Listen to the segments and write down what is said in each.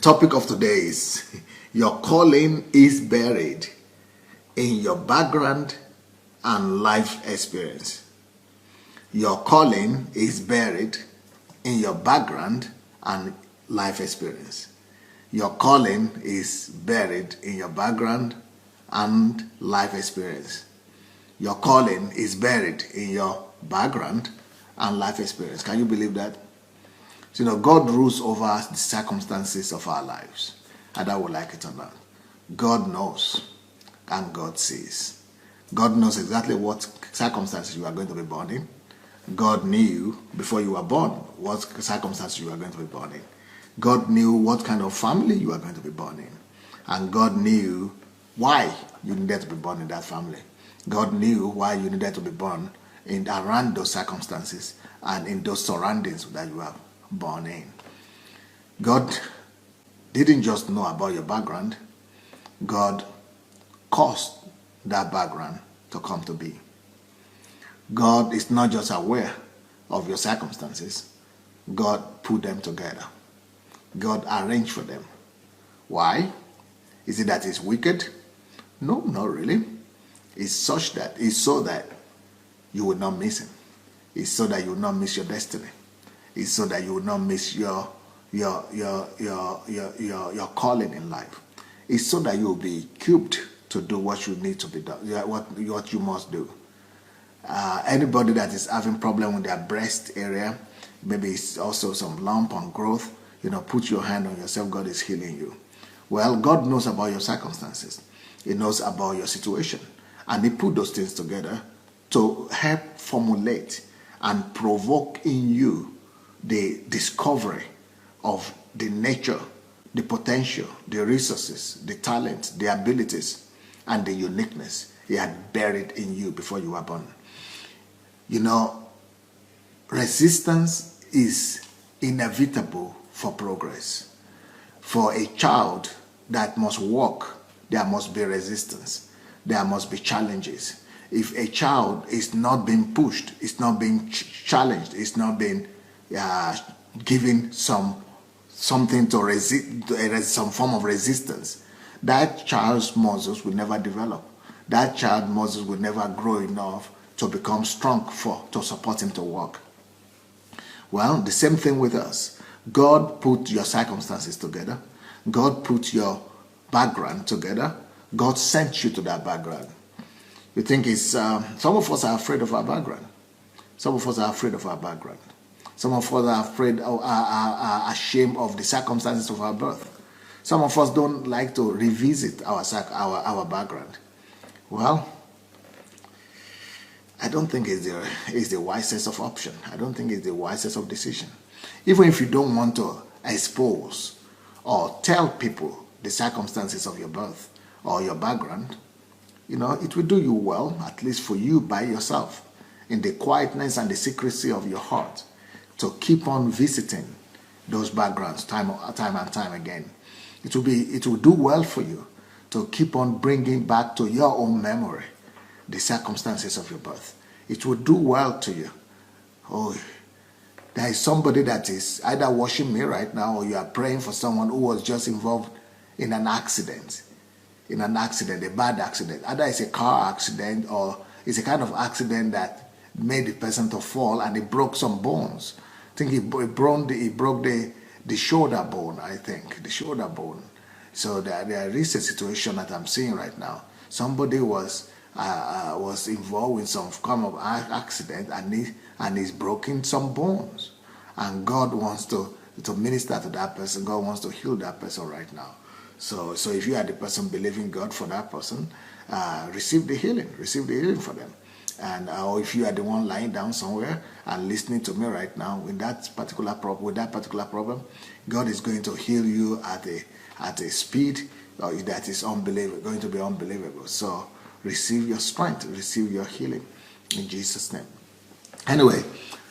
topic of today is your calling is buried in your background and life experience. Your calling is buried in your background and life experience. Your calling is buried in your background and life experience. Your calling is buried in your background and life experience. Can you believe that? So, God rules over the circumstances of our lives, either we like it or not. God knows and God sees. God knows exactly what circumstances you are going to be born in. God knew before you were born what circumstances you are going to be born in. God knew what kind of family you are going to be born in. And God knew why you needed to be born in that family. God knew why you needed to be born in around those circumstances and in those surroundings that you are born in. God didn't just know about your background. God caused that background to come to be. God is not just aware of your circumstances. God put them together. God arranged for them. Why? Is it that it's wicked? No, not really. It's so that you will not miss him. It's so that you will not miss your destiny. It's so that you will not miss your calling in life. It's so that you will be equipped to do what you need to be done, what you must do. Anybody that is having problem with their breast area, maybe it's also some lump on growth, put your hand on yourself. God is healing you. Well, God knows about your circumstances. He knows about your situation. And he put those things together to help formulate and provoke in you the discovery of the nature, the potential, the resources, the talent, the abilities, and the uniqueness he had buried in you before you were born. Resistance is inevitable for progress. For a child that must walk, there must be resistance. There must be challenges. If a child is not being pushed, it's not being challenged, it's not being given something to resist, some form of resistance, that child's muscles will never develop. That child's muscles will never grow enough to become strong to support him to walk. Well, the same thing with us. God put your circumstances together. God put your background together. God sent you to that background. You think it's some of us are afraid of our background. Some of us are afraid of our background. Some of us are afraid, are ashamed of the circumstances of our birth. Some of us don't like to revisit our background. Well, I don't think it's the wisest of option. I don't think it's the wisest of decision. Even if you don't want to expose or tell people the circumstances of your birth or your background, it will do you well, at least for you by yourself, in the quietness and the secrecy of your heart, to keep on visiting those backgrounds time and time again. It will do well for you to keep on bringing back to your own memory the circumstances of your birth. It will do well to you. Oh, there is somebody that is either watching me right now, or you are praying for someone who was just involved in an accident. A bad accident. Either it's a car accident or it's a kind of accident that made the person to fall and it broke some bones. I think he broke the shoulder bone, the shoulder bone. So there is a situation that I'm seeing right now. Somebody was involved in some kind of accident and he's broken some bones. And God wants to minister to that person. God wants to heal that person right now. So if you are the person believing God for that person, receive the healing for them. And or if you are the one lying down somewhere and listening to me right now with that particular problem, God is going to heal you at a speed that is going to be unbelievable. So receive your strength, receive your healing in Jesus' name. Anyway,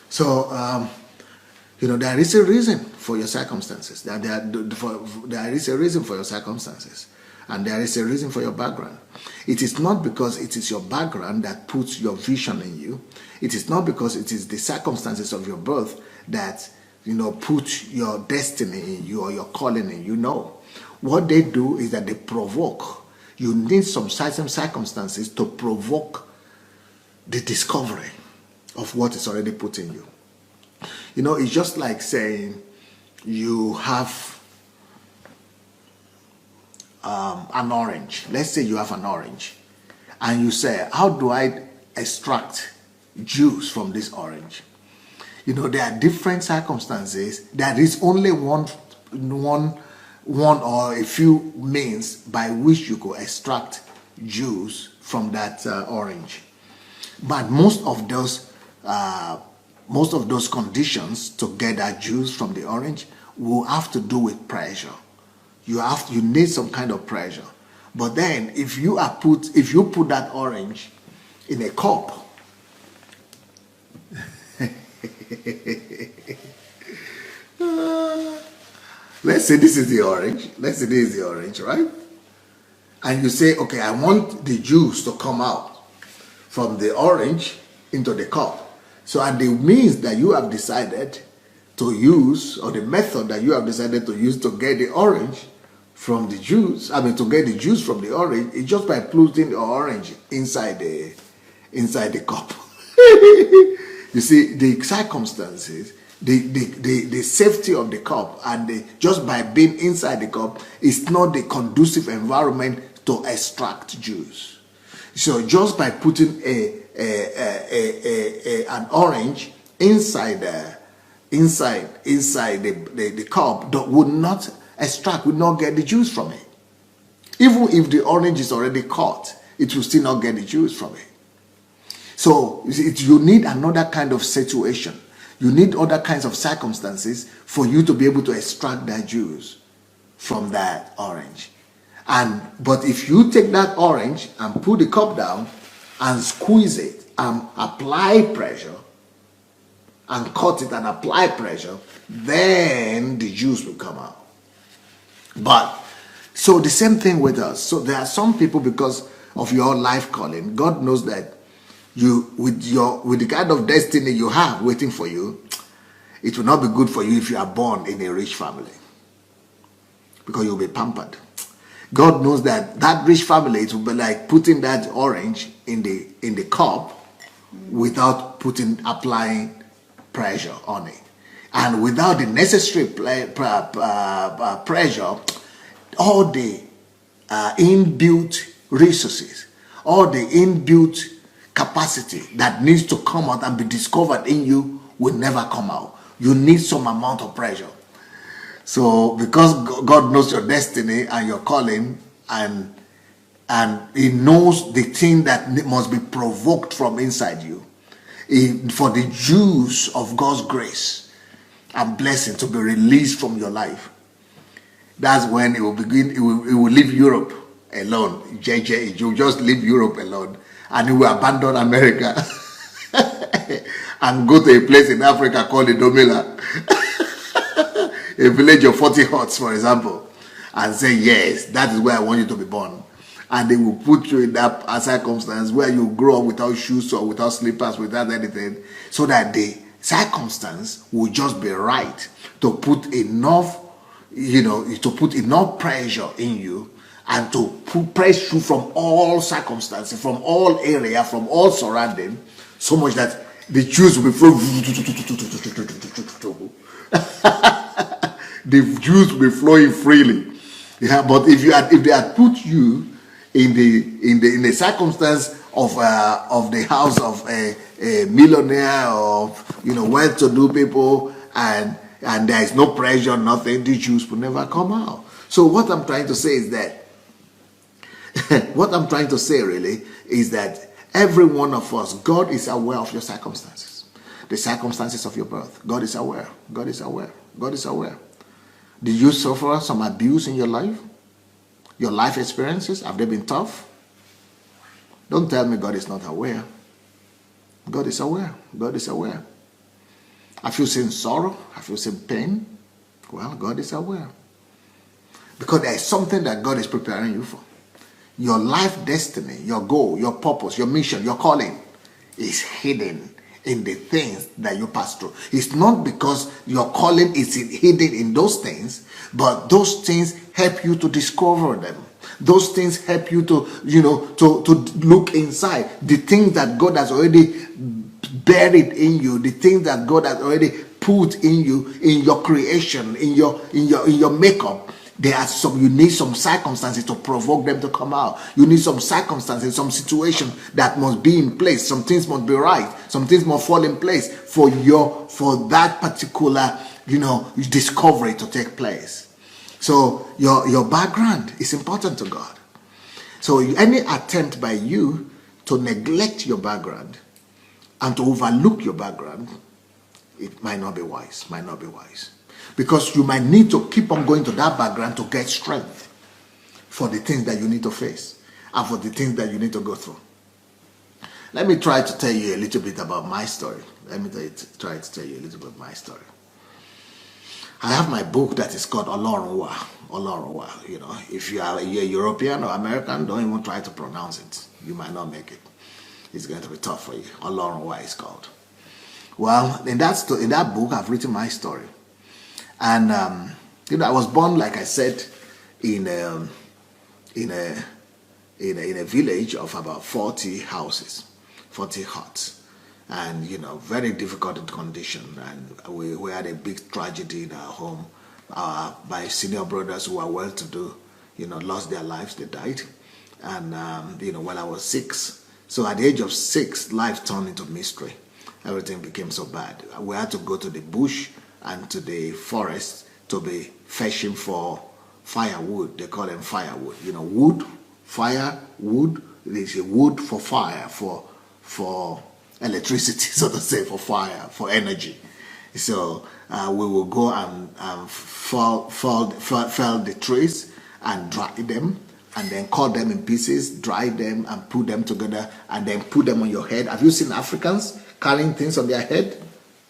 so there is a reason for your circumstances. There is a reason for your circumstances. And there is a reason for your background. It is not because it is your background that puts your vision in you. It is not because it is the circumstances of your birth that put your destiny in you or your calling in you. No. What they do is that they provoke. You need some certain circumstances to provoke the discovery of what is already put in you. It's just like saying you have an orange. Let's say you have an orange. And you say, how do I extract juice from this orange? There are different circumstances. There is only one or a few means by which you could extract juice from that orange. But most of those conditions to get that juice from the orange will have to do with pressure. You need some kind of pressure. But then if you put that orange in a cup, let's say this is the orange. Let's say this is the orange, right? And you say, okay, I want the juice to come out from the orange into the cup. So, and the means that you have decided to use, or the method that you have decided to use to get the orange from the juice, to get the juice from the orange, is just by putting the orange inside the cup. You see, the circumstances, the safety of the cup, and just by being inside the cup is not the conducive environment to extract juice. So just by putting an orange inside the cup would not extract, would not get the juice from it. Even if the orange is already cut, it will still not get the juice from it. So you need another kind of situation. You need other kinds of circumstances for you to be able to extract that juice from that orange. But if you take that orange and put the cup down and squeeze it and apply pressure and cut it and apply pressure, then the juice will come out. But so the same thing with us. So there are some people, because of your life calling, God knows that with the kind of destiny you have waiting for you, it will not be good for you if you are born in a rich family, because you'll be pampered. God knows that rich family, it will be like putting that orange in the cup without applying pressure on it, and without the necessary pressure, all the inbuilt resources, all the inbuilt capacity that needs to come out and be discovered in you will never come out. You need some amount of pressure. So because God knows your destiny and your calling, and He knows the thing that must be provoked from inside you, for the juice of God's grace and blessing to be released from your life, that's when it will begin. It will leave Europe alone. It will just leave Europe alone, and it will abandon America and go to a place in Africa called Idomila, a village of 40 huts, for example, and say, yes, that is where I want you to be born. And they will put you in that circumstance where you grow up without shoes or without slippers, without anything, so that the circumstance will just be right to put enough, pressure in you, and to press you from all circumstances, from all area, from all surrounding, so much that the juice will be flowing. The juice will be flowing freely. Yeah, but if they had put you in the circumstance of the house of a millionaire, of well-to-do people, and there is no pressure, nothing, the juice will never come out. So what I'm trying to say is that really is that every one of us, God is aware of your circumstances, the circumstances of your birth. God is aware. God is aware. God is aware. Did you suffer some abuse in your life? Your life experiences, have they been tough? Don't tell me God is not aware. God is aware. God is aware. Have you seen sorrow? Have you seen pain? Well, God is aware. Because there is something that God is preparing you for. Your life destiny, your goal, your purpose, your mission, your calling is hidden in the things that you pass through. It's not because your calling is hidden in those things, but those things help you to discover them. Those things help you to, to look inside. The things that God has already buried in you, the things that God has already put in you, in your creation, in your makeup. You need some circumstances to provoke them to come out. You need some circumstances, some situation that must be in place. Some things must be right. Some things must fall in place for that particular, discovery to take place. So your background is important to God. So any attempt by you to neglect your background and to overlook your background, it might not be wise. Because you might need to keep on going to that background to get strength for the things that you need to face and for the things that you need to go through. Let me try to tell you a little bit about my story. I have my book that is called Olorunwa. If you are a European or American, don't even try to pronounce it. You might not make it. It's going to be tough for you. Olorunwa is called. Well, in that book, I've written my story. And I was born, like I said, in a village of about 40 houses, 40 huts, and very difficult condition. And we had a big tragedy in our home. My senior brothers who were well-to-do, lost their lives. They died, and when I was 6, so at the age of 6, life turned into mystery. Everything became so bad. We had to go to the bush and to the forest to be fetching for firewood. They call them firewood. Wood, fire, wood. There's a wood for fire, for electricity, so to say, for fire, for energy. So we will go and fell the trees and dry them, and then cut them in pieces, dry them, and put them together, and then put them on your head. Have you seen Africans carrying things on their head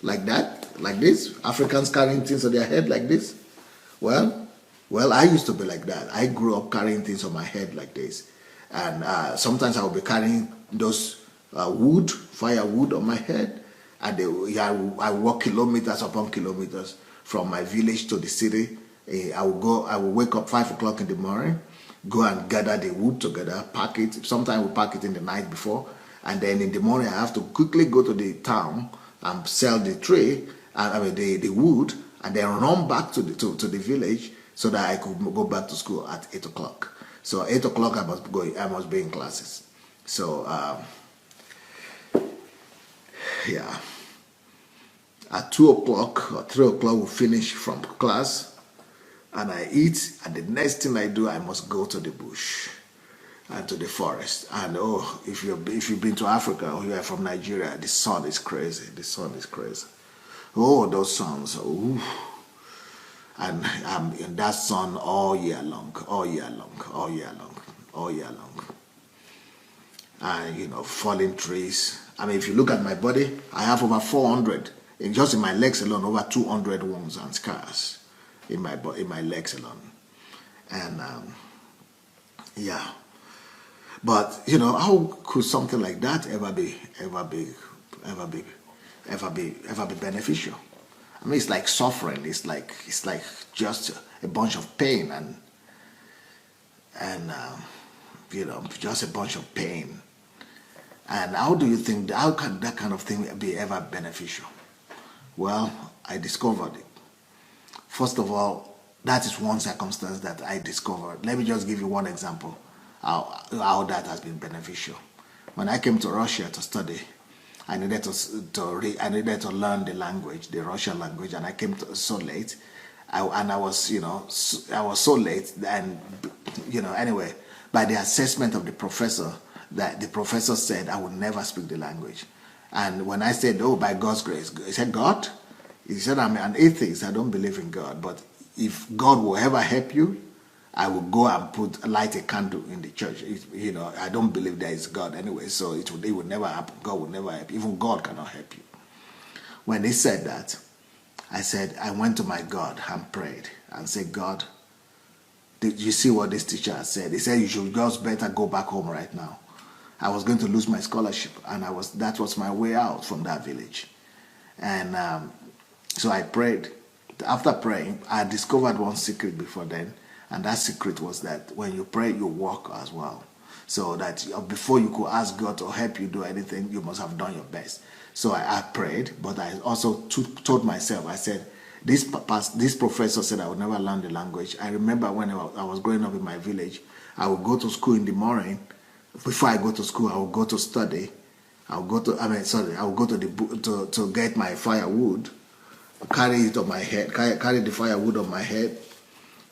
like that? Like this? Africans carrying things on their head like this? Well, I used to be like that. I grew up carrying things on my head like this. And sometimes I would be carrying those firewood on my head. And I walk kilometers upon kilometers from my village to the city. I will wake up 5 o'clock in the morning, go and gather the wood together, pack it. Sometimes we pack it in the night before. And then in the morning, I have to quickly go to the town and sell the tree, the wood, and then run back to the village so that I could go back to school at 8 o'clock. So 8 o'clock I must be in classes. So at 2 o'clock or 3 o'clock we finish from class, and I eat, and the next thing I do, I must go to the bush and to the forest. And if you've been to Africa or you are from Nigeria, the sun is crazy. Oh, those suns. Ooh. And I'm in that sun all year long. And falling trees. I mean, if you look at my body, I have over 400, just in my legs alone, over 200 wounds and scars in my legs alone. And but how could something like that ever be beneficial? I mean, it's like suffering. It's like just a bunch of pain and just a bunch of pain. And how can that kind of thing be ever beneficial? Well, I discovered it. First of all, that is one circumstance that I discovered. Let me just give you one example how that has been beneficial. When I came to Russia to study, I needed to learn the language, the Russian language, and I came so late. I was so late, and anyway, by the assessment of the professor, that the professor said I would never speak the language. And when I said, "Oh, by God's grace," he said, "God?" He said, "I'm an atheist. I don't believe in God. But if God will ever help you, I will go and light a candle in the church. I don't believe there is God anyway, so it would never happen. God would never help you. Even God cannot help you." When he said that, I went to my God and prayed and said, "God, did you see what this teacher has said? He said you should just better go back home right now I was going to lose my scholarship, and that was my way out from that village. And so I prayed. After praying, I discovered one secret before then, and that secret was that when you pray, you walk as well. So that before you could ask God to help you do anything, you must have done your best. So I prayed, but I also told myself, I said, this professor said I would never learn the language. I remember when I was growing up in my village, I would go to school in the morning. Before I go to school, I would go to study. I would go to to get my firewood, carry it on my head, carry the firewood on my head,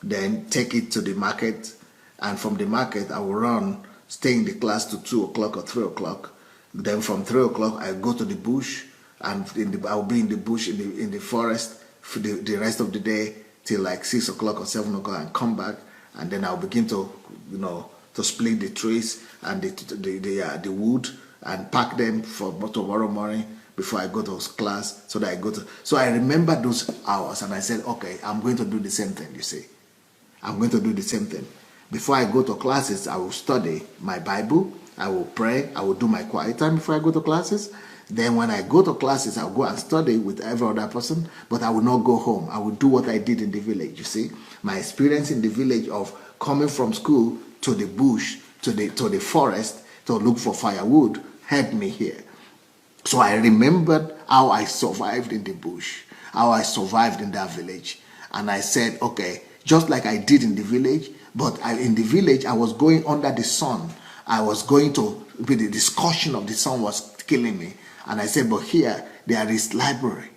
then take it to the market, and from the market I will run, stay in the class to 2 o'clock or 3 o'clock. Then from 3 o'clock I go to the bush, and I'll be in the bush in the forest for the rest of the day till like 6 o'clock or 7 o'clock, and come back, and then I'll begin to to split the trees and the wood and pack them for tomorrow morning before I go to class. So I remember those hours, and I said, okay, I'm going to do the same thing. You see, I'm going to do the same thing. Before I go to classes, I will study my Bible. I will pray. I will do my quiet time before I go to classes. Then when I go to classes, I'll go and study with every other person, but I will not go home. I will do what I did in the village. You see, my experience in the village of coming from school to the bush, to the forest to look for firewood helped me here. So I remembered how I survived in the bush, how I survived in that village. And I said, okay, just like I did in the village, but in the village, I was going under the sun. I was going to, with the discussion of the sun was killing me. And I said, but here, there is library.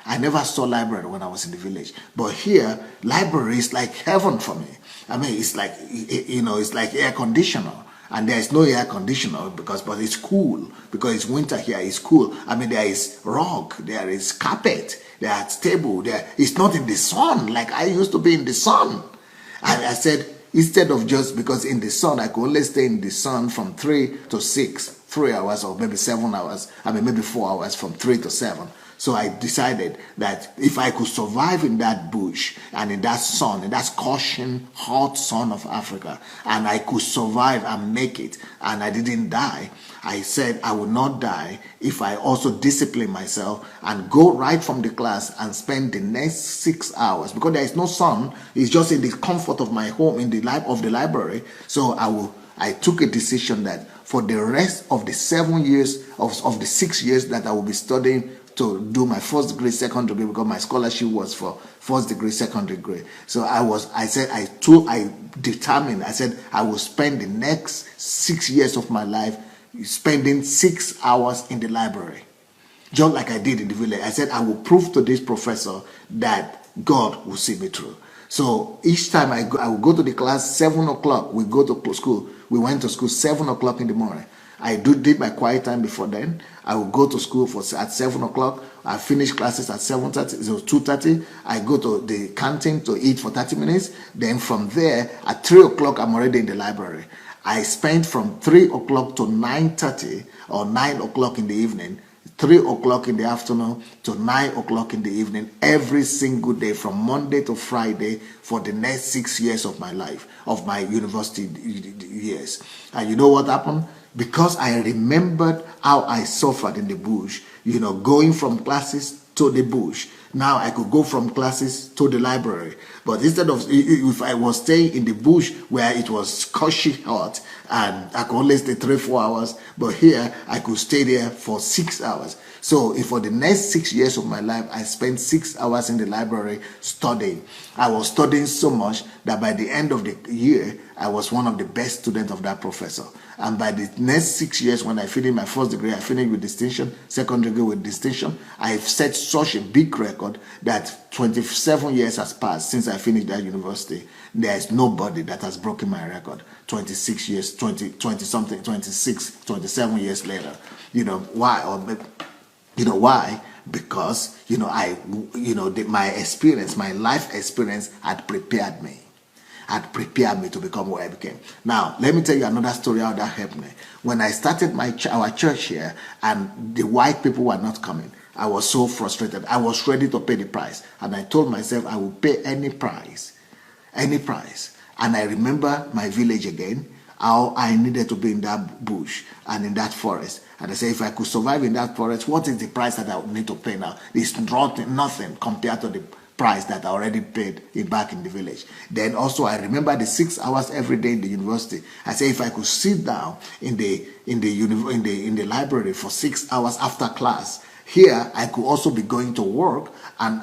I never saw library when I was in the village. But here, library is like heaven for me. I mean, it's like, it's like air conditioner. And there is no air conditioner but it's cool. Because it's winter here, it's cool. I mean, there is rug, there is carpet, there is table. It's not in the sun like I used to be in the sun. And I said, instead of just because in the sun, I could only stay in the sun from 3 to 6, 3 hours or maybe 7 hours. I mean, maybe 4 hours from 3 to 7. So I decided that if I could survive in that bush and in that sun, in that scorching hot sun of Africa, and I could survive and make it, and I didn't die, I said I would not die if I also discipline myself and go right from the class and spend the next 6 hours, because there is no sun. It's just in the comfort of my home, in the library. So I took a decision that for the rest of the 7 years of the 6 years that I will be studying to do my first degree, second degree, because my scholarship was for first degree, second degree. So I said I will spend the next 6 years of my life spending 6 hours in the library. Just like I did in the village. I said I will prove to this professor that God will see me through. So each time I will go to the class, 7 o'clock, we go to school. We went to school 7 o'clock in the morning. I did my quiet time before then. I will go to school at 7 o'clock. I finish classes at 7:30, so 2:30. I go to the canteen to eat for 30 minutes. Then from there, at 3 o'clock, I'm already in the library. I spent from 3 o'clock to 9:30 or 9 o'clock in the evening, 3 o'clock in the afternoon to 9 o'clock in the evening, every single day from Monday to Friday for the next 6 years of my life, of my university years. And you know what happened? Because I remembered how I suffered in the bush, going from classes to the bush. Now I could go from classes to the library. But instead of, if I was staying in the bush where it was scorching hot and I could only stay 3-4 hours, but here I could stay there for 6 hours. So for the next 6 years of my life, I spent 6 hours in the library studying. I was studying so much that by the end of the year, I was one of the best students of that professor. And by the next 6 years, when I finished my first degree, I finished with distinction, second degree with distinction. I've set such a big record that 27 years has passed since I finished that university. There is nobody that has broken my record 26 years, 20 something, 26, 27 years later. Why? Why? Because, my experience, my life experience had prepared me to become what I became. Now, let me tell you another story how that helped me. When I started our church here and the white people were not coming, I was so frustrated. I was ready to pay the price. And I told myself I will pay any price. And I remember my village again. how I needed to be in that bush and in that forest. And I said, if I could survive in that forest, what is the price that I would need to pay now? It's nothing compared to the price that I already paid back in the village. Then also I remember the 6 hours every day in the university. I say if I could sit down in the library for 6 hours after class, here I could also be going to work, and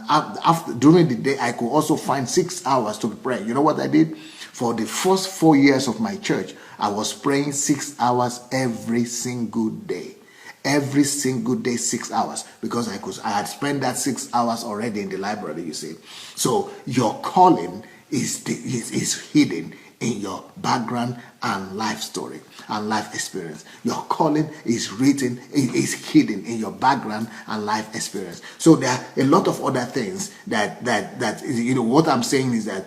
during the day I could also find 6 hours to pray. You know what I did? For the first 4 years of my church, I was praying 6 hours every single day. Every single day, 6 hours, because I had spent that 6 hours already in the library, you see. So your calling is hidden in your background and life story and life experience. Your calling is hidden in your background and life experience. So there are a lot of other things that what I'm saying is that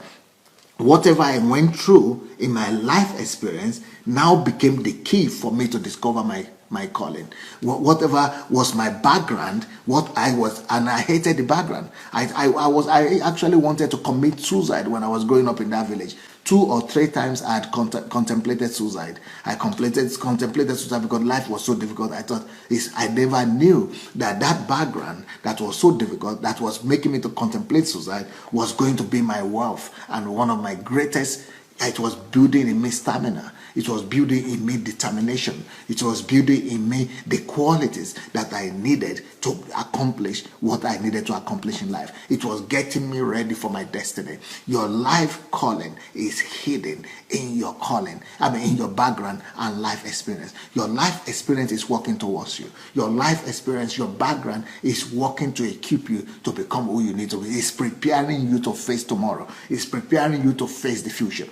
whatever I went through in my life experience now became the key for me to discover my calling. Whatever was my background, what I was, and I hated the background. I actually wanted to commit suicide when I was growing up in that village. 2 or 3 times I had contemplated suicide. I contemplated suicide because life was so difficult. I never knew that background that was so difficult, that was making me to contemplate suicide, was going to be my wealth and one of my greatest. It was building in me stamina. It was building in me determination. It was building in me the qualities that I needed to accomplish what I needed to accomplish in life. It was getting me ready for my destiny. Your life calling is hidden in your calling. In your background and life experience. Your life experience is working towards you. Your life experience, your background is working to equip you to become who you need to be. It's preparing you to face tomorrow. It's preparing you to face the future.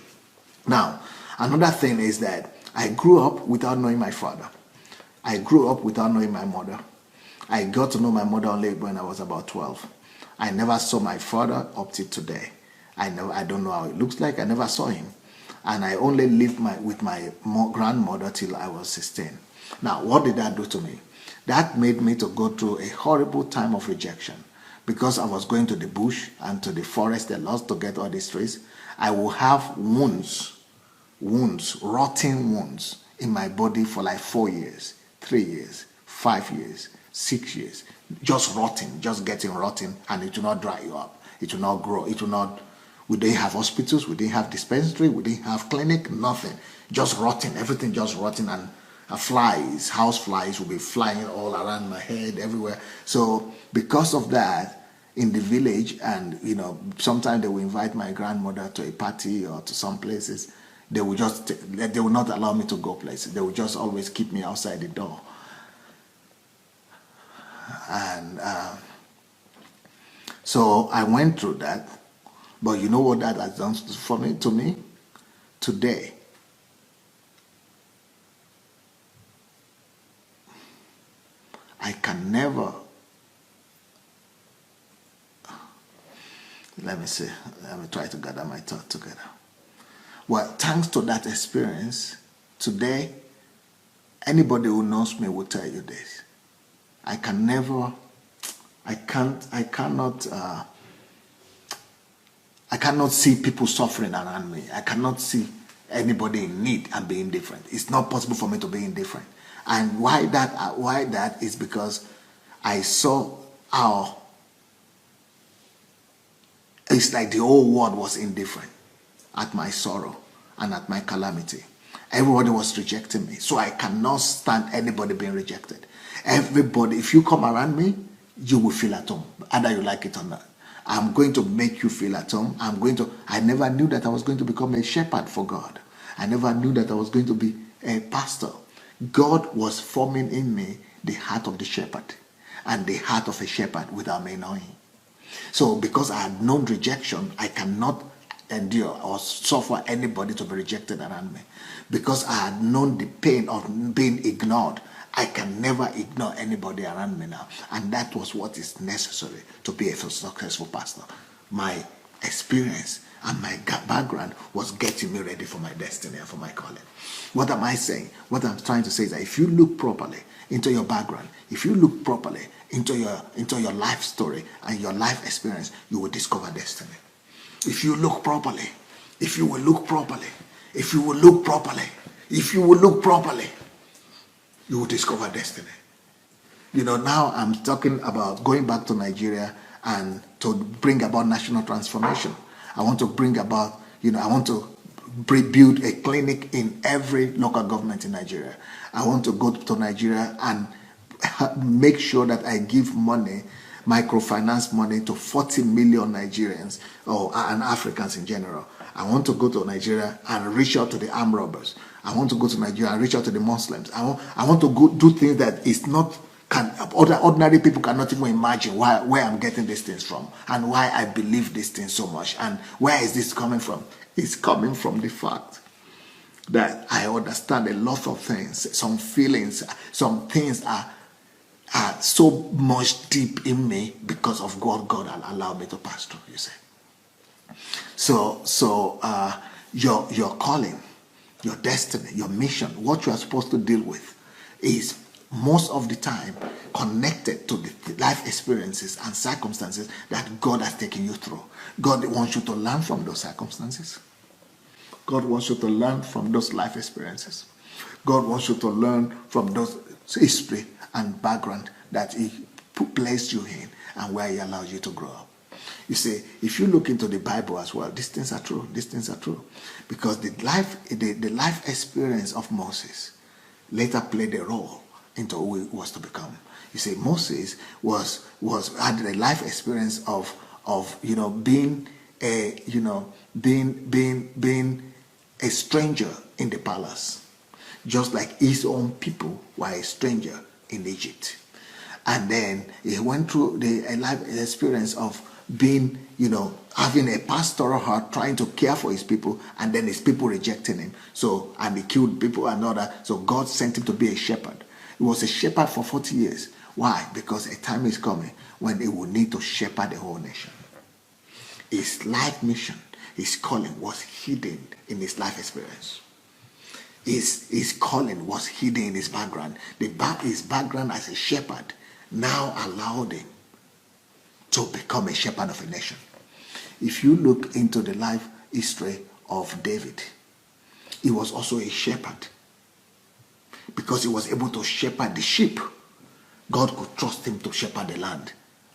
Now, another thing is that I grew up without knowing my father. I grew up without knowing my mother. I got to know my mother only when I was about 12. I never saw my father up to today. I don't know how it looks like. I never saw him. And I only lived with my grandmother till I was 16. Now, what did that do to me? That made me to go through a horrible time of rejection. Because I was going to the bush and to the forest a lot to get all these trees, I will have wounds, rotting wounds in my body for like 4 years, 3 years, 5 years, 6 years. Just rotting, just getting rotten, and it will not dry you up. It will not grow. It will not. We didn't have hospitals, we didn't have dispensary, we didn't have clinic, nothing. Just rotting, everything just rotting, and flies, house flies will be flying all around my head, everywhere. So because of that, in the village, and sometimes they will invite my grandmother to a party or to some places, they will not allow me to go places. They will just always keep me outside the door. And so I went through that. But you know what that has done to me? Today, I can never, let me try to gather my thought together. Well, thanks to that experience, today, anybody who knows me will tell you this. I cannot see people suffering around me. I cannot see anybody in need and be indifferent. It's not possible for me to be indifferent. And why that is because I saw how it's like the whole world was indifferent at my sorrow and at my calamity. Everybody was rejecting me. So I cannot stand anybody being rejected. Everybody, if you come around me, you will feel at home, either you like it or not. I'm going to make you feel at home. I never knew that I was going to become a shepherd for God. I never knew that I was going to be a pastor. God was forming in me the heart of the shepherd and the heart of a shepherd without me knowing. So because I had known rejection, I cannot endure or suffer anybody to be rejected around me. Because I had known the pain of being ignored, I can never ignore anybody around me now. And that was what is necessary to be a successful pastor. My experience and my background was getting me ready for my destiny and for my calling. What am I saying? What I'm trying to say is that if you look properly into your background, if you look properly into your life story and your life experience, you will discover destiny. If you look properly, if you will look properly, If you will look properly, you will discover destiny. Now I'm talking about going back to Nigeria and to bring about national transformation. I want to bring about, I want to build a clinic in every local government in Nigeria. I want to go to Nigeria and make sure that I give money, microfinance money, to 40 million Nigerians and Africans in general. I want to go to Nigeria and reach out to the armed robbers. I want to go to Nigeria and reach out to the Muslims. I want to go do things that is not ordinary people cannot even imagine where I'm getting these things from and why I believe these things so much and where is this coming from. It's coming from the fact that I understand a lot of things, some feelings, some things are so much deep in me because of God allowed me to pass through, you see. So your calling, your destiny, your mission, what you are supposed to deal with is most of the time connected to the life experiences and circumstances that God has taken you through. God wants you to learn from those circumstances. God wants you to learn from those life experiences. God wants you to learn from those history and background that He placed you in and where He allowed you to grow up. You see, if you look into the Bible as well, these things are true. These things are true. Because the life experience of Moses later played a role into who he was to become. You see, Moses had the life experience of being a stranger in the palace, just like his own people were a stranger in Egypt. And then he went through a life experience of being, having a pastoral heart, trying to care for his people, and then his people rejecting him. And he killed people and all that. So God sent him to be a shepherd. He was a shepherd for 40 years. Why? Because a time is coming when he will need to shepherd the whole nation. His life mission, his calling was hidden in his life experience. His calling was hidden in his background. His background as a shepherd now allowed him to become a shepherd of a nation. If you look into the life history of David, he was also a shepherd. Because he was able to shepherd the sheep, God could trust him to shepherd the land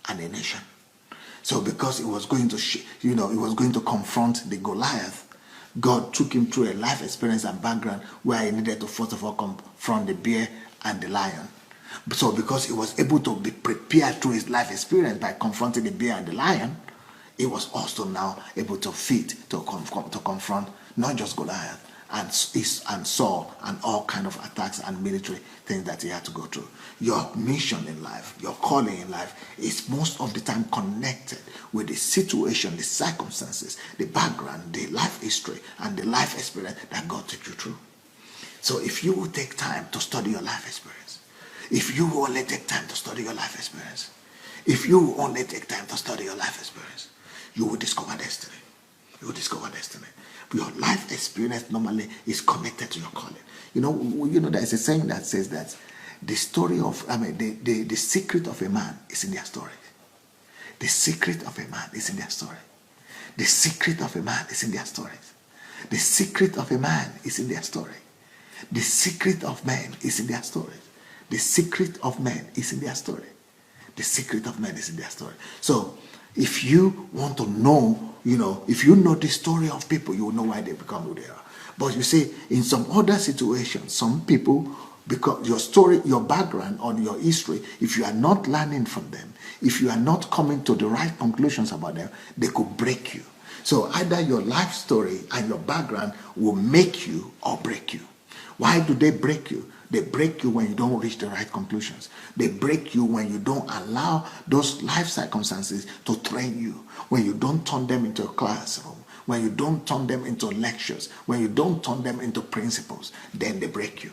and a nation. So because he was going to, he was going to confront the Goliath, God took him through a life experience and background where he needed to first of all confront the bear and the lion. So because he was able to be prepared through his life experience by confronting the bear and the lion, he was also now able to confront not just Goliath and Saul and all kind of attacks and military things that he had to go through. Your mission in life, your calling in life is most of the time connected with the situation, the circumstances, the background, the life history, and the life experience that God took you through. So if you will take time to study your life experience, if you will only take time to study your life experience, if you will only take time to study your life experience, you will discover destiny. You will discover destiny. Your life experience normally is connected to your calling. There's a saying that says that the secret of a man is in their story. The secret of a man is in their story. The secret of a man is in their stories. The secret of a man is in their story. The secret of man is in their story. The secret of man is in their story. The secret of man is in their story. So if you want to know, if you know the story of people, you will know why they become who they are. But you see, in some other situations, some people, because your story, your background, or your history, if you are not learning from them, if you are not coming to the right conclusions about them, they could break you. So either your life story and your background will make you or break you. Why do they break you? They break you when you don't reach the right conclusions. They break you when you don't allow those life circumstances to train you, when you don't turn them into a classroom, when you don't turn them into lectures, when you don't turn them into principles, then they break you.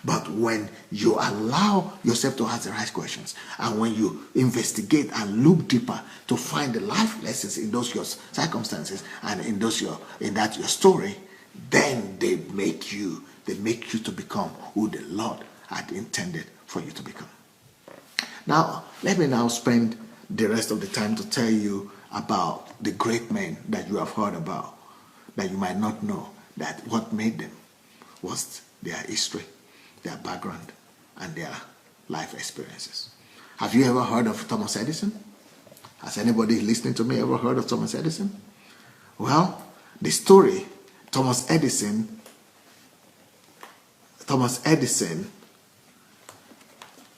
But when you allow yourself to ask the right questions, and when you investigate and look deeper to find the life lessons in those your circumstances and in that your story, then they make you to become who the Lord had intended for you to become. Now, let me now spend the rest of the time to tell you about the great men that you have heard about, that you might not know, that what made them, was their history, their background, and their life experiences. Have you ever heard of Thomas Edison? Has anybody listening to me ever heard of Thomas Edison? Well, the story, Thomas Edison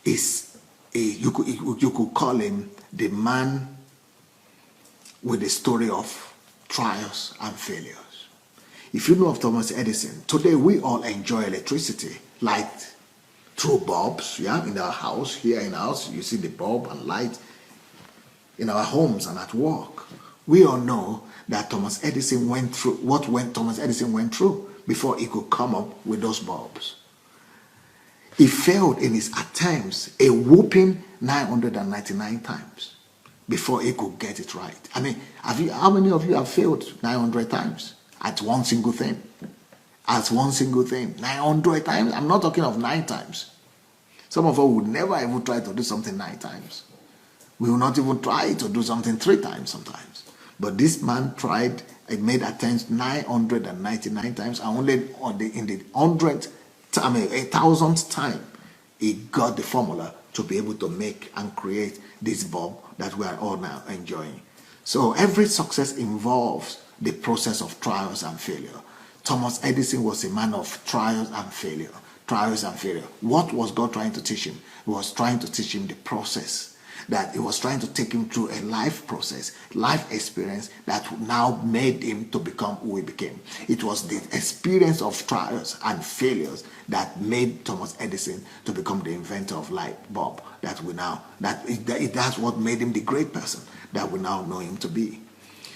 is you could call him the man with the story of trials and failures. If you know of Thomas Edison, today we all enjoy electricity, light through bulbs, yeah, in our house, here in our house, you see the bulb and light in our homes and at work. We all know that Thomas Edison went through Thomas Edison went through before he could come up with those bulbs. He failed in his attempts a whopping 999 times before he could get it right. I mean, how many of you have failed 900 times at one single thing? At one single thing, 900 times. I'm not talking of 9 times. Some of us would never even try to do something 9 times. We will not even try to do something 3 times sometimes. But this man tried, he made attempts 999 times, and only in the 1,000th time, he got the formula to be able to make and create this bulb that we are all now enjoying. So every success involves the process of trials and failure. Thomas Edison was a man of trials and failure. Trials and failure. What was God trying to teach him? He was trying to teach him the process. That he was trying to take him through a life process, life experience that now made him to become who he became. It was the experience of trials and failures that made Thomas Edison to become the inventor of light bulb that's what made him the great person that we now know him to be.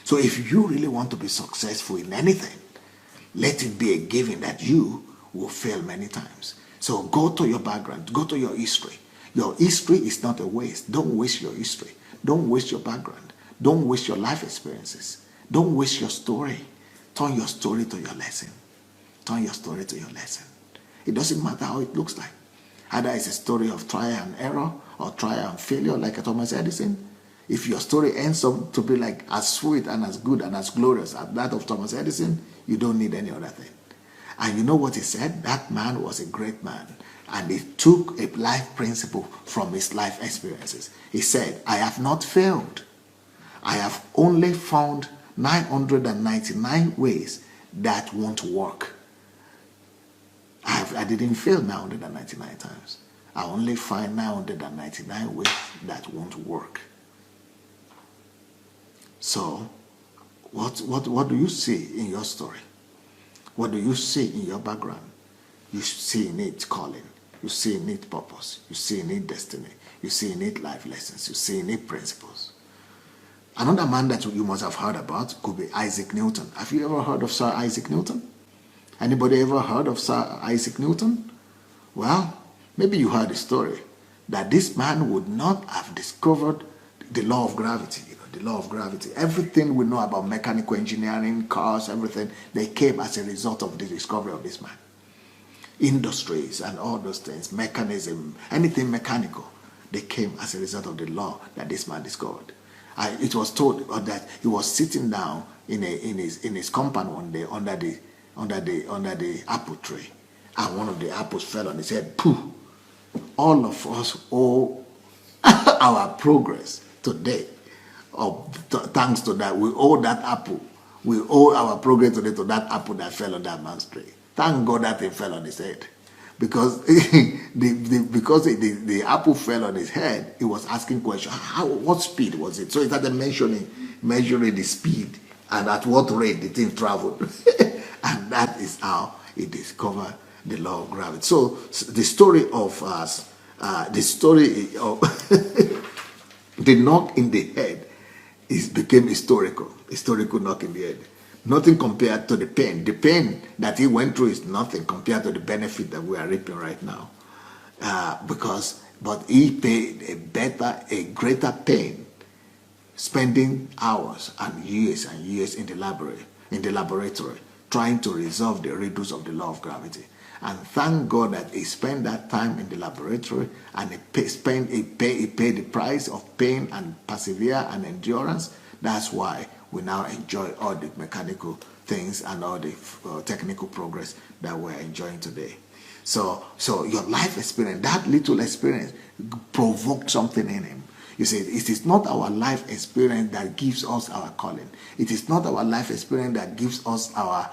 So if you really want to be successful in anything, let it be a given that you will fail many times. So go to your background, go to your history. Your history is not a waste. Don't waste your history. Don't waste your background. Don't waste your life experiences. Don't waste your story. Turn your story to your lesson. Turn your story to your lesson. It doesn't matter how it looks like. Either it's a story of trial and error or trial and failure like a Thomas Edison. If your story ends up to be like as sweet and as good and as glorious as that of Thomas Edison, you don't need any other thing. And you know what he said? That man was a great man. And he took a life principle from his life experiences. He said, I have not failed. I have only found 999 ways that won't work. I didn't fail 999 times. I only find 999 ways that won't work. So, what do you see in your story? What do you see in your background? You see in it calling. You see in it purpose. You see in it destiny. You see in it life lessons. You see in it principles. Another man that you must have heard about could be Isaac Newton. Have you ever heard of Sir Isaac Newton? Anybody ever heard of Sir Isaac Newton? Well, maybe you heard the story that this man would not have discovered the law of gravity. The law of gravity. Everything we know about mechanical engineering, cars, everything, they came as a result of the discovery of this man. Industries and all those things, mechanism, anything mechanical, they came as a result of the law that this man discovered. It was told that he was sitting down in his compound one day under the apple tree, and one of the apples fell on his head. Pooh! All of us owe our progress today. Thanks to that, we owe that apple. We owe our progress today to that apple that fell on that man's tree. Thank God that thing fell on his head. Because the apple fell on his head, he was asking questions. What speed was it? So he started measuring the speed and at what rate the thing traveled. And that is how he discovered the law of gravity. So the story of the knock in the head became historical knock in the head. Nothing compared to the pain. The pain that he went through is nothing compared to the benefit that we are reaping right now. But he paid a greater pain, spending hours and years in the laboratory, trying to resolve the riddles of the law of gravity. And thank God that he spent that time in the laboratory and he paid the price of pain and persevere and endurance. That's why we now enjoy all the mechanical things and all the technical progress that we're enjoying today. So your life experience, that little experience, provoked something in him. You see, it is not our life experience that gives us our calling. It is not our life experience that gives us our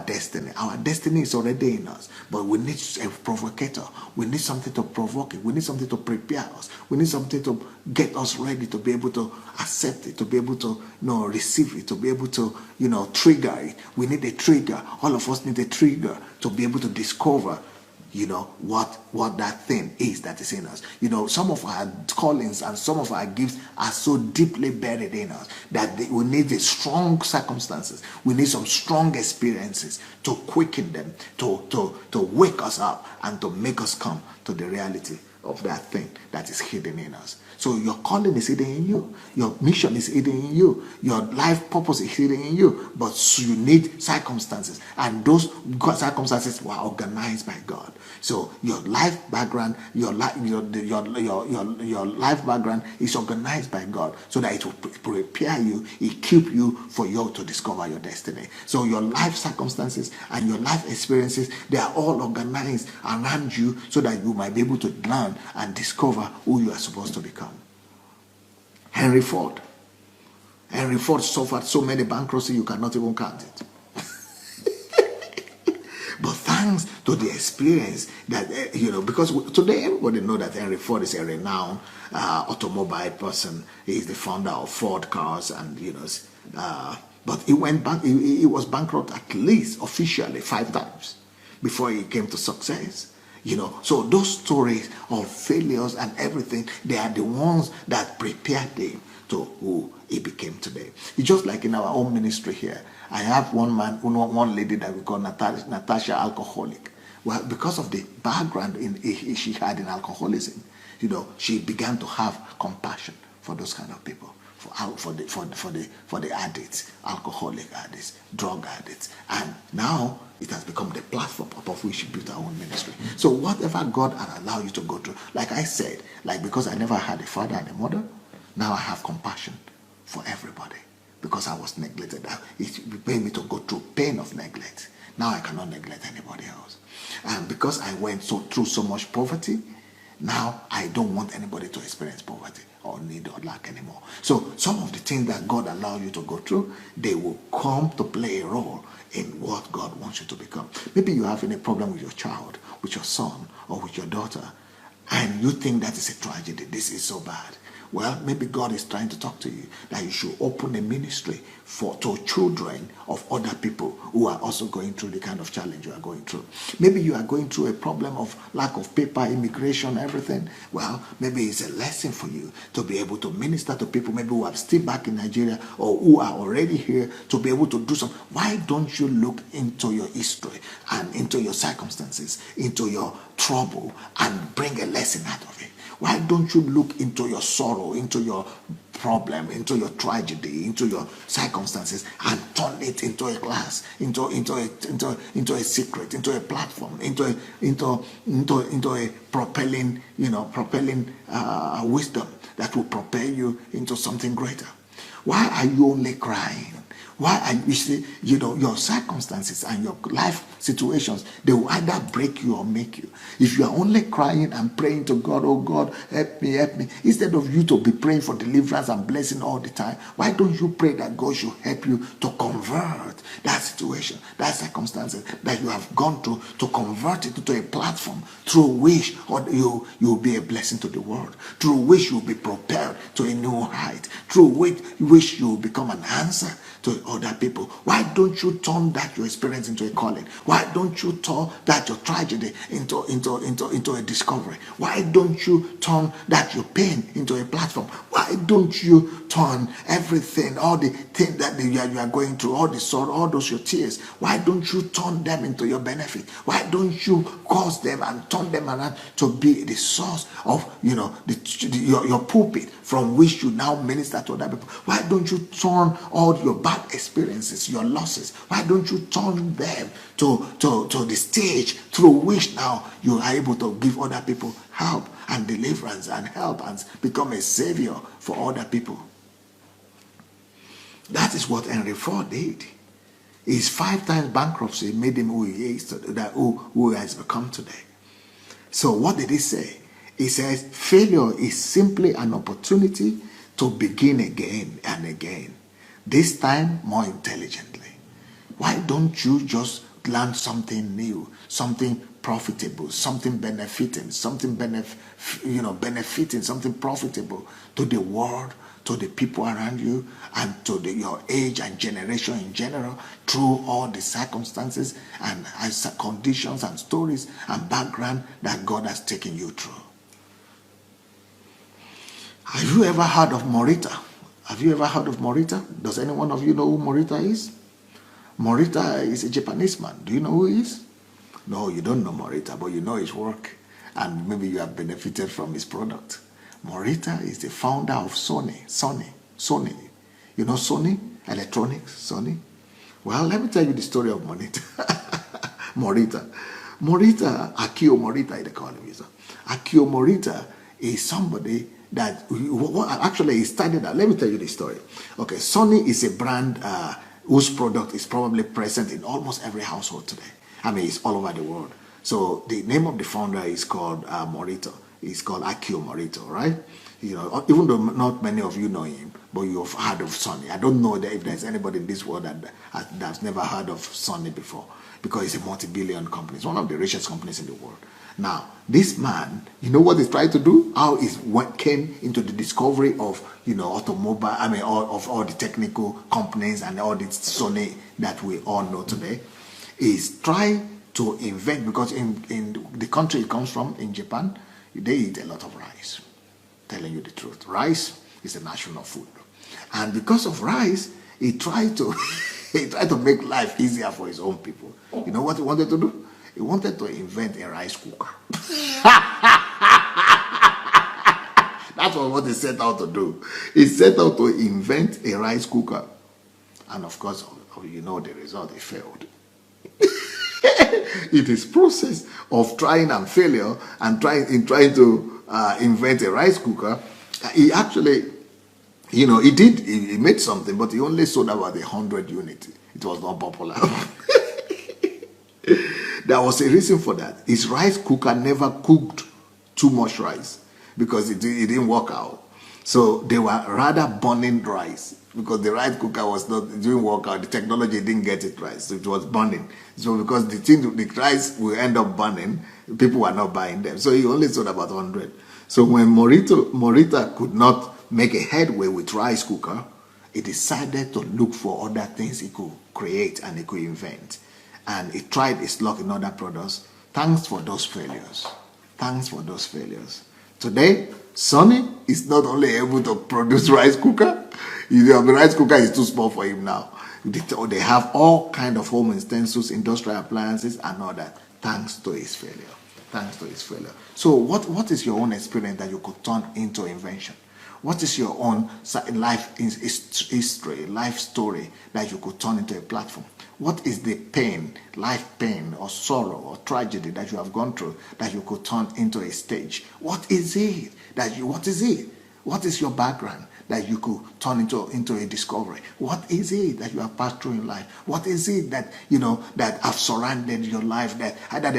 destiny. Our destiny is already in us, but we need a provocator. We need something to provoke it. We need something to prepare us. We need something to get us ready to be able to accept it, to be able to receive it, to be able to trigger it. We need a trigger. All of us need a trigger to be able to discover what that thing is that is in us. Some of our callings and some of our gifts are so deeply buried in us that we need the strong circumstances. We need some strong experiences to quicken them, to wake us up and to make us come to the reality of that thing that is hidden in us. So your calling is hidden in you. Your mission is hidden in you. Your life purpose is hidden in you. But you need circumstances. And those circumstances were organized by God. So your life background, your life background is organized by God so that it will prepare you, equip you for you to discover your destiny. So your life circumstances and your life experiences, they are all organized around you so that you might be able to learn and discover who you are supposed to become. Henry Ford suffered so many bankruptcies you cannot even count it. But thanks to the experience that, because today everybody knows that Henry Ford is a renowned automobile person. He is the founder of Ford cars and, but he was bankrupt at least officially 5 times before he came to success. So those stories of failures and everything, they are the ones that prepared him to who he became today. It's just like in our own ministry here. I have one lady that we call Natasha Alcoholic. Well, because of the background she had in alcoholism, she began to have compassion for those kind of people, for the addicts, alcoholic addicts, drug addicts, and now it has become the platform upon which she built our own ministry. So whatever God had allowed you to go through, like I said, because I never had a father and a mother, now I have compassion for everybody because I was neglected. It made me to go through pain of neglect. Now I cannot neglect anybody else. And because I went through so much poverty, now I don't want anybody to experience poverty or need or lack anymore. So some of the things that God allowed you to go through, they will come to play a role in what God wants you to become. Maybe you're having a problem with your child, with your son, or with your daughter, and you think that is a tragedy. This is so bad. Well, maybe God is trying to talk to you that you should open a ministry to children of other people who are also going through the kind of challenge you are going through. Maybe you are going through a problem of lack of paper, immigration, everything. Well, maybe it's a lesson for you to be able to minister to people maybe who are still back in Nigeria or who are already here to be able to do something. Why don't you look into your history and into your circumstances, into your trouble, and bring a lesson out of it? Why don't you look into your sorrow, into your problem, into your tragedy, into your circumstances, and turn it into a class, into a secret, into a platform, into a propelling wisdom that will propel you into something greater? Why are you only crying? Why are you see, your circumstances and your life situations, they will either break you or make you. If you are only crying and praying to God, oh God, help me, instead of you to be praying for deliverance and blessing all the time, why don't you pray that God should help you to convert that situation, that circumstances that you have gone through, to convert it into a platform through which you will be a blessing to the world, through which you will be propelled to a new height, through which you will become an answer to other people? Why don't you turn that your experience into a calling? Why don't you turn that your tragedy into a discovery? Why don't you turn that your pain into a platform? Why don't you turn everything, all the things that you are going through, all the sorrow, all those your tears, why don't you turn them into your benefit? Why don't you cause them and turn them around to be the source of your pulpit from which you now minister to other people? Why don't you turn all your bad experiences, your losses, why don't you turn them to the stage through which now you are able to give other people help and deliverance and help and become a savior for other people? That is what Henry Ford did. His 5 times bankruptcy made him who he is, who he has become today. So what did he say? He says, failure is simply an opportunity to begin again and again, this time more intelligently. Why don't you just learn something new, something profitable, something benefiting, benefiting, something profitable to the world, to the people around you, and to your age and generation in general, through all the circumstances and conditions and stories and background that God has taken you through. Have you ever heard of Morita? Have you ever heard of Morita? Does any one of you know who Morita is? Morita is a Japanese man. Do you know who he is? No, you don't know Morita, but you know his work, and maybe you have benefited from his product. Morita is the founder of Sony. You know Sony? Electronics, Sony? Well, let me tell you the story of Morita. Morita, Akio Morita, they call him. Akio Morita is somebody that, actually he started that. Let me tell you the story. Okay, Sony is a brand whose product is probably present in almost every household today. I mean, it's all over the world. So the name of the founder is called Morita. It's called Akio Morita, right? You know, even though not many of you know him, but you've heard of Sony. I don't know that if there's anybody in this world that's never heard of Sony before, because it's a multi-billion company. It's one of the richest companies in the world. Now, this man, you know what he's trying to do? How he came into the discovery of, automobile, of all the technical companies and all the Sony that we all know today, is trying to invent, because in the country it comes from, in Japan, they eat a lot of rice. Telling you the truth. Rice is a national food. And because of rice, he tried to make life easier for his own people. You know what he wanted to do? He wanted to invent a rice cooker. That's what he set out to do. He set out to invent a rice cooker. And of course, you know the result, he failed. In his process of trying and failure and trying to invent a rice cooker, he actually, he made something, but he only sold about 100 units. It was not popular. There was a reason for that. His rice cooker never cooked too much rice because it didn't work out. So they were rather burning rice, because the rice cooker didn't work out. The technology didn't get it right, so it was burning. So because the rice will end up burning, people were not buying them. So he only sold about 100. So when Morita could not make a headway with rice cooker, he decided to look for other things he could create and he could invent. And he tried his luck in other products. Thanks for those failures. Today, Sony is not only able to produce rice cooker, the rice cooker is too small for him now. They have all kind of home utensils, industrial appliances, and all that, thanks to his failure. So what is your own experience that you could turn into invention? What is your own life history, life story that you could turn into a platform? What is the life pain or sorrow or tragedy that you have gone through that you could turn into a stage? What is it? What is your background that you could turn into a discovery? What is it that you have passed through in life? What is it that, that have surrounded your life, that either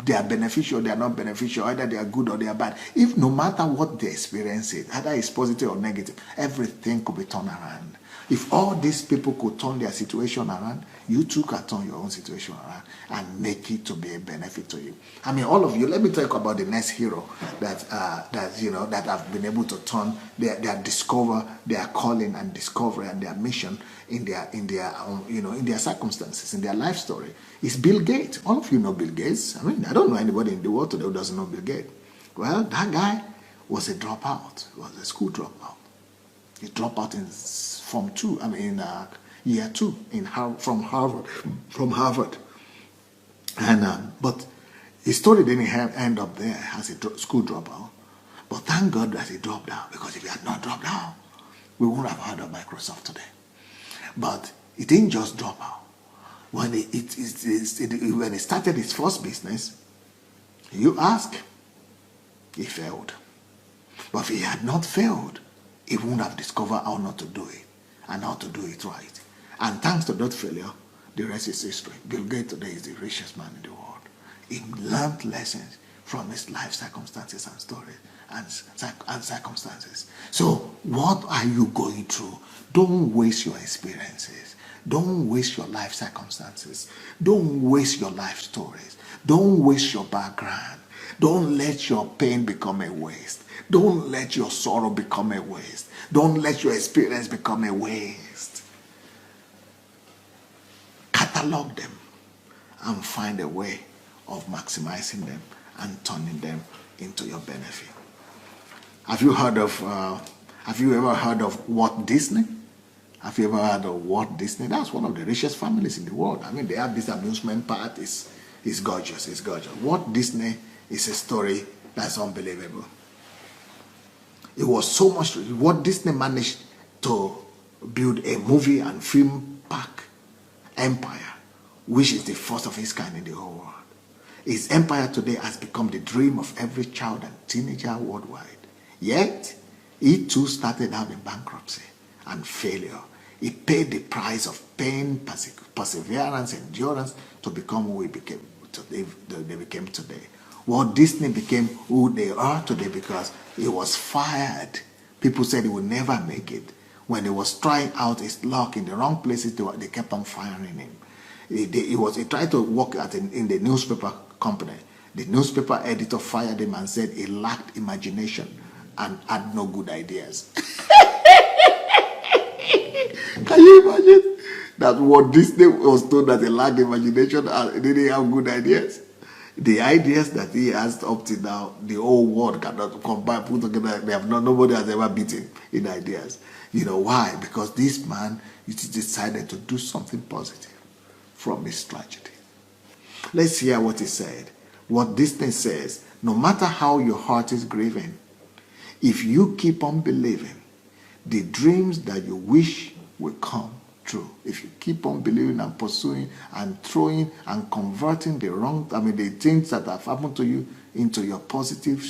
they are beneficial, they are not beneficial, either they are good or they are bad? If no matter what the experience is, either it's positive or negative, everything could be turned around. If all these people could turn their situation around, you too can turn your own situation around and make it to be a benefit to you. I mean, all of you, let me talk about the next hero that have been able to turn discover their calling and discovery and their mission in their circumstances, in their life story. It's Bill Gates. All of you know Bill Gates. I mean, I don't know anybody in the world today who doesn't know Bill Gates. Well, that guy was a dropout. He was a school dropout. He dropped out in year 2 from Harvard. And but his story didn't end up there as a school dropout. But thank God that he dropped out, because if he had not dropped out, we wouldn't have heard of Microsoft today. But he didn't just drop out. When he started his first business, you ask, he failed. But if he had not failed, he wouldn't have discovered how not to do it and how to do it right. And thanks to that failure, The rest is history. Bill Gates today is the richest man in the world. He learned lessons from his life circumstances and stories and circumstances. So what are you going through? Don't waste your experiences. Don't waste your life circumstances. Don't waste your life stories. Don't waste your background. Don't let your pain become a waste. Don't let your sorrow become a waste. Don't let your experience become a waste. Catalog them and find a way of maximizing them and turning them into your benefit. Have you ever heard of Walt Disney? Have you ever heard of Walt Disney? That's one of the richest families in the world. I mean, they have this amusement park. It's gorgeous. It's gorgeous. Walt Disney is a story that's unbelievable. It was so much. Walt Disney managed to build a movie and film park empire, which is the first of its kind in the whole world. His empire today has become the dream of every child and teenager worldwide. Yet, he too started out in bankruptcy and failure. He paid the price of pain, perseverance, endurance to become who they became today. Walt Disney became who they are today because he was fired. People said he would never make it. When he was trying out his luck in the wrong places, they kept on firing him. He tried to work in the newspaper company. The newspaper editor fired him and said he lacked imagination and had no good ideas. Can you imagine that Walt Disney was told that he lacked imagination and didn't have good ideas? The ideas that he has up to now, the whole world cannot combine, put together. Nobody has ever beaten in ideas. You know why? Because this man decided to do something positive from his tragedy. Let's hear what he said. What Disney says, no matter how your heart is grieving, if you keep on believing, the dreams that you wish will come true. If you keep on believing and pursuing and throwing and converting the things that have happened to you into your positive,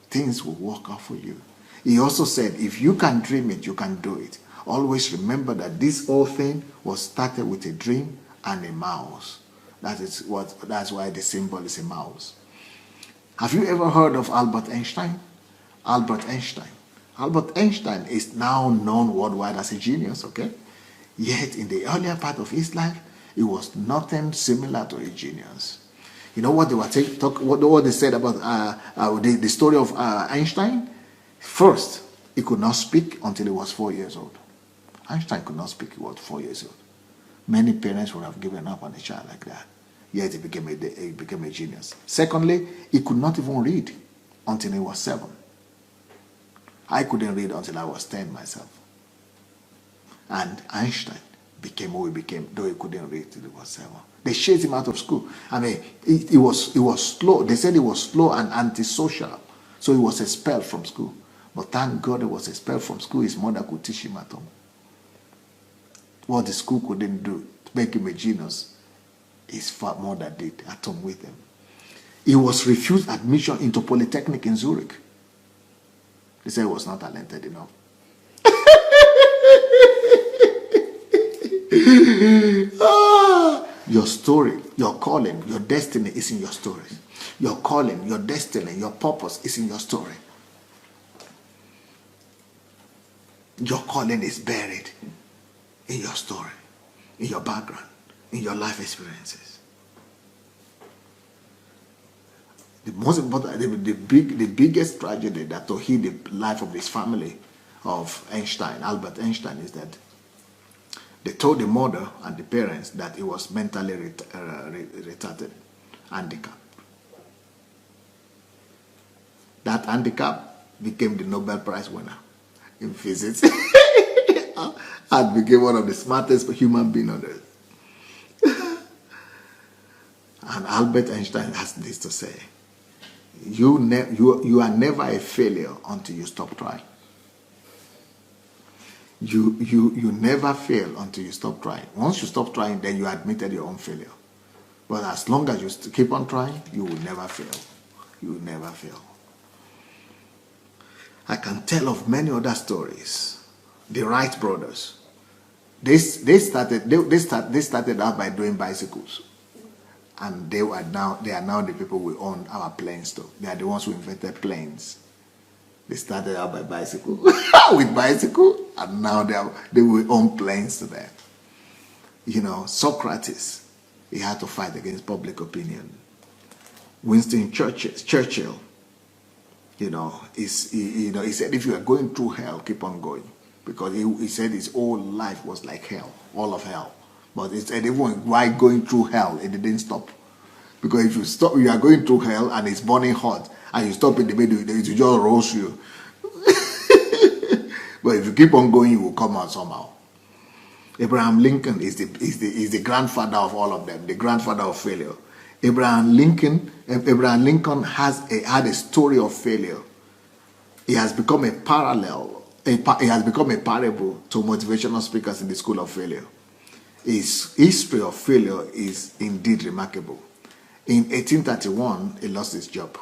things will work out for you. He also said, if you can dream it, you can do it. Always remember that this whole thing was started with a dream and a mouse. That's why the symbol is a mouse. Have you ever heard of Albert Einstein? Albert Einstein is now known worldwide as a genius, okay? Yet in the earlier part of his life, he was nothing similar to a genius. You know what they what they said about the story of Einstein? First, he could not speak until he was 4 years old. Einstein could not speak, he was 4 years old. Many parents would have given up on a child like that. Yet he became a genius. Secondly, he could not even read until he was 7. I couldn't read until I was 10 myself. And Einstein became who he became, though he couldn't read till he was 7. They chased him out of school. I mean, he was slow. They said he was slow and antisocial. So he was expelled from school. But thank God he was expelled from school. His mother could teach him at home. What the school couldn't do to make him a genius, his mother did at home with him. He was refused admission into Polytechnic in Zurich. They said he was not talented enough. Your story, your calling, your destiny is in your stories. Your calling, your destiny, your purpose is in your story. Your calling is buried in your story, in your background, in your life experiences. The most important, the biggest tragedy that hit the life of this family of Einstein, Albert Einstein, is that they told the mother and the parents that he was mentally retarded, handicapped. That handicap became the Nobel Prize winner in physics and became one of the smartest human beings on earth. And Albert Einstein has this to say: you are never a failure until you stop trying. You never fail until you stop trying. Once you stop trying, then you admitted your own failure. But as long as you keep on trying, you will never fail. You will never fail. I can tell of many other stories. The Wright brothers. They started out by doing bicycles, and they are now the people who own our planes too. They are the ones who invented planes. They started out by bicycle with bicycle, and now they will own planes today. You know, Socrates, he had to fight against public opinion. Winston Churchill, you know, he said, if you are going through hell, keep on going. Because he said his whole life was like hell, all of hell. But he said, even while going through hell, it didn't stop. Because if you stop, you are going through hell and it's burning hot, and you stop in the middle, it will just roast you. But if you keep on going, you will come out somehow. Abraham Lincoln is the grandfather of all of them, the grandfather of failure. Abraham Lincoln had a story of failure. He has become a parable to motivational speakers in the school of failure. His history of failure is indeed remarkable. In 1831, he lost his job.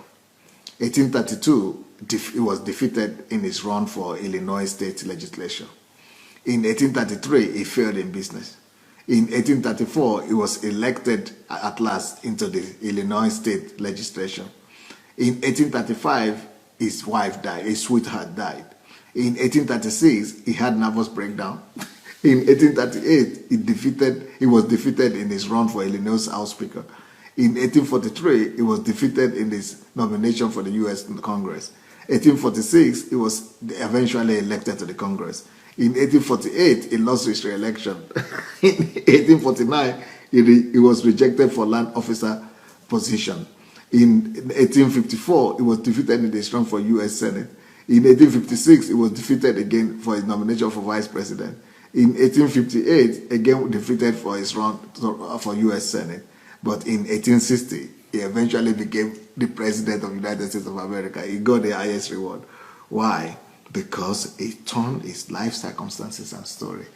1832, he was defeated in his run for Illinois state legislature. In 1833, he failed in business. In 1834, he was elected at last into the Illinois state legislature. In 1835, his wife died, his sweetheart died. In 1836, he had nervous breakdown. In 1838, he was defeated in his run for Illinois House Speaker. In 1843, he was defeated in his nomination for the U.S. Congress. 1846, he was eventually elected to the Congress. In 1848, he lost his re-election. In 1849, he was rejected for land officer position. In 1854, he was defeated in his run for U.S. Senate. In 1856, he was defeated again for his nomination for vice president. In 1858, again defeated for his run for U.S. Senate. But in 1860, he eventually became the president of the United States of America. He got the highest reward. Why? Because he turned his life circumstances and story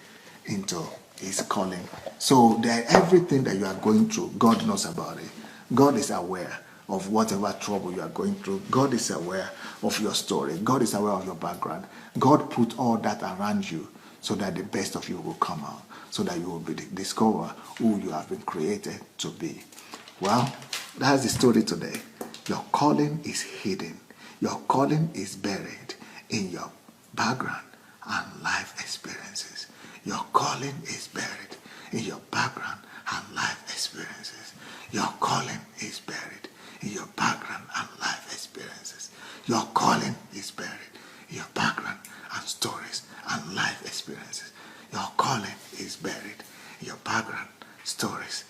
into his calling. So everything that you are going through, God knows about it. God is aware of whatever trouble you are going through. God is aware of your story. God is aware of your background. God put all that around you so that the best of you will come out, so that you will discover who you have been created to be. Well, that's the story today. Your calling is hidden. Your calling is buried in your background and life experiences. Your calling is buried in your background and life experiences. Your calling is buried in your background and life experiences. Your calling is buried in your background and stories and life experiences. Your calling is buried in your background, stories,